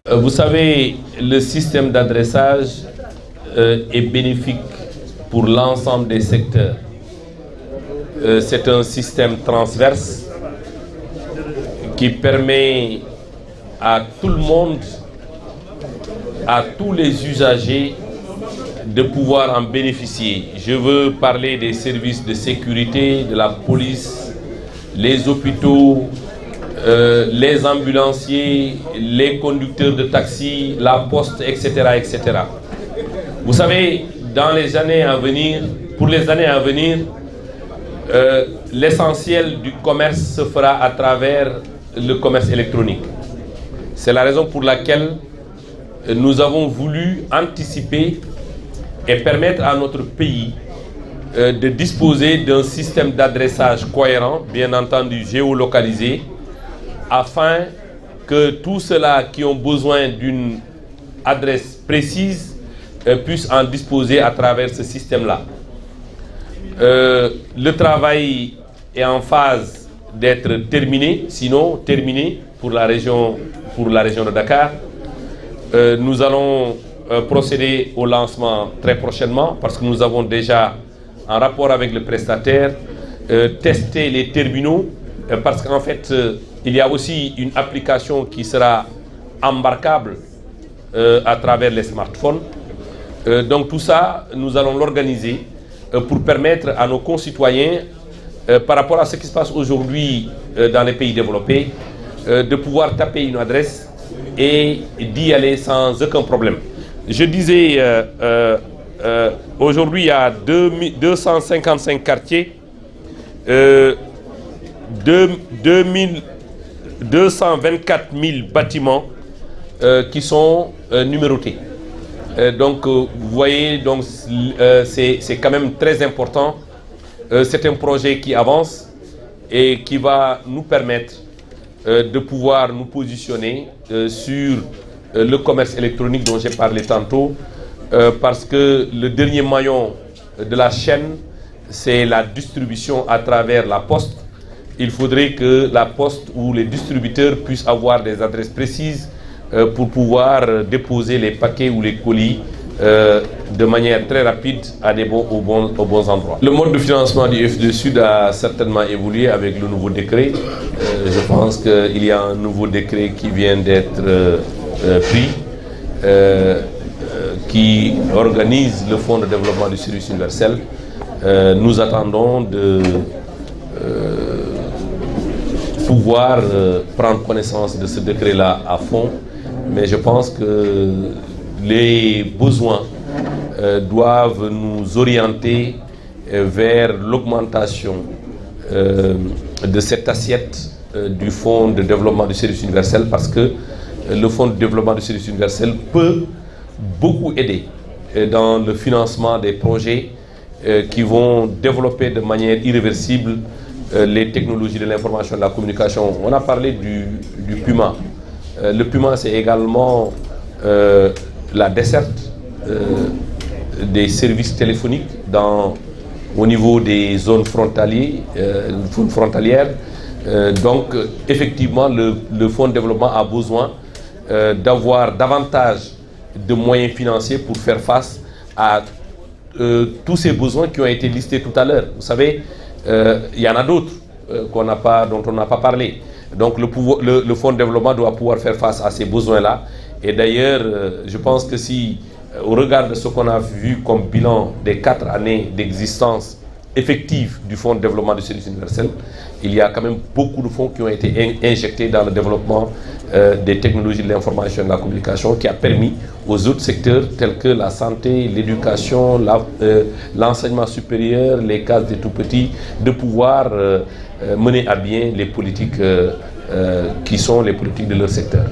Vous savez, le système d'adressage est bénéfique pour l'ensemble des secteurs. C'est un système transverse qui permet à tout le monde, à tous les usagers, de pouvoir en bénéficier. Je veux parler des services de sécurité, de la police, les hôpitaux, les ambulanciers, les conducteurs de taxi, la poste, etc., etc. Vous savez, dans les années à venir, pour les années à venir, l'essentiel du commerce se fera à travers le commerce électronique. C'est la raison pour laquelle nous avons voulu anticiper et permettre à notre pays de disposer d'un système d'adressage cohérent, bien entendu géolocalisé, afin que tous ceux-là qui ont besoin d'une adresse précise puissent en disposer à travers ce système-là. Le travail est en phase d'être terminé, sinon terminé pour la région de Dakar. Nous allons procéder au lancement très prochainement parce que nous avons déjà, en rapport avec le prestataire, testé les terminaux parce qu'en fait, il y a aussi une application qui sera embarquable à travers les smartphones. Donc tout ça, nous allons l'organiser pour permettre à nos concitoyens, par rapport à ce qui se passe aujourd'hui dans les pays développés, de pouvoir taper une adresse et d'y aller sans aucun problème. Je disais, aujourd'hui, il y a 255 quartiers, 224 000 bâtiments qui sont numérotés. Donc, vous voyez, donc c'est quand même très important. C'est un projet qui avance et qui va nous permettre de pouvoir nous positionner sur le commerce électronique dont j'ai parlé tantôt, parce que le dernier maillon de la chaîne, c'est la distribution à travers la poste. Il faudrait que la poste ou les distributeurs puissent avoir des adresses précises pour pouvoir déposer les paquets ou les colis de manière très rapide aux bons endroits. Le mode de financement du FD Sud a certainement évolué avec le nouveau décret. Je pense qu'il y a un nouveau décret qui vient d'être pris, qui organise le Fonds de développement du service universel. Nous attendons de pouvoir prendre connaissance de ce décret-là à fond, mais je pense que les besoins doivent nous orienter vers l'augmentation de cette assiette du Fonds de développement du service universel, parce que le Fonds de développement du service universel peut beaucoup aider dans le financement des projets qui vont développer de manière irréversible les technologies de l'information et de la communication. On a parlé du PUMA. Le PUMA, c'est également la desserte des services téléphoniques au niveau des zones frontalières. Donc, effectivement, le Fonds de développement a besoin d'avoir davantage de moyens financiers pour faire face à tous ces besoins qui ont été listés tout à l'heure. Vous savez, il y en a d'autres dont on n'a pas parlé. Donc le Fonds de développement doit pouvoir faire face à ces besoins-là. Et d'ailleurs, je pense que si, au regard de ce qu'on a vu comme bilan des 4 années d'existence effective du Fonds de développement du service universel, il y a quand même beaucoup de fonds qui ont été injectés dans le développement des technologies de l'information et de la communication, qui a permis aux autres secteurs tels que la santé, l'éducation, l'enseignement supérieur, les cases des tout-petits, de pouvoir mener à bien les politiques qui sont les politiques de leur secteur.